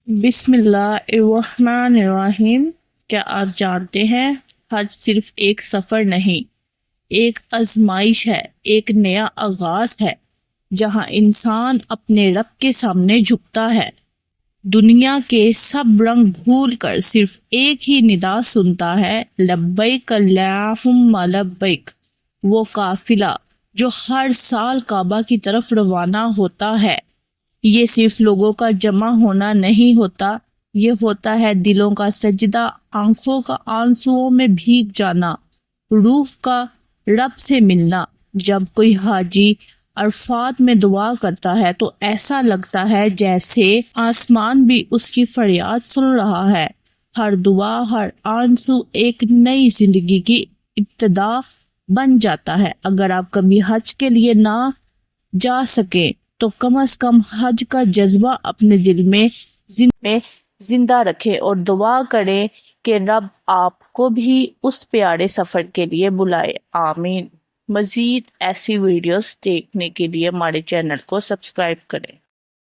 بسم اللہ الرحمن الرحیم۔ کیا آپ جانتے ہیں حج صرف ایک سفر نہیں، ایک آزمائش ہے، ایک نیا آغاز ہے جہاں انسان اپنے رب کے سامنے جھکتا ہے، دنیا کے سب رنگ بھول کر صرف ایک ہی ندا سنتا ہے، لبیک اللہم لبیک۔ وہ قافلہ جو ہر سال کعبہ کی طرف روانہ ہوتا ہے، یہ صرف لوگوں کا جمع ہونا نہیں ہوتا، یہ ہوتا ہے دلوں کا سجدہ، آنکھوں کا آنسوؤں میں بھیگ جانا، روح کا رب سے ملنا۔ جب کوئی حاجی عرفات میں دعا کرتا ہے تو ایسا لگتا ہے جیسے آسمان بھی اس کی فریاد سن رہا ہے۔ ہر دعا، ہر آنسو ایک نئی زندگی کی ابتدا بن جاتا ہے۔ اگر آپ کبھی حج کے لیے نہ جا سکیں تو کم از کم حج کا جذبہ اپنے دل میں زندہ رکھے اور دعا کریں کہ رب آپ کو بھی اس پیارے سفر کے لیے بلائے۔ آمین۔ مزید ایسی ویڈیوز دیکھنے کے لیے ہمارے چینل کو سبسکرائب کریں۔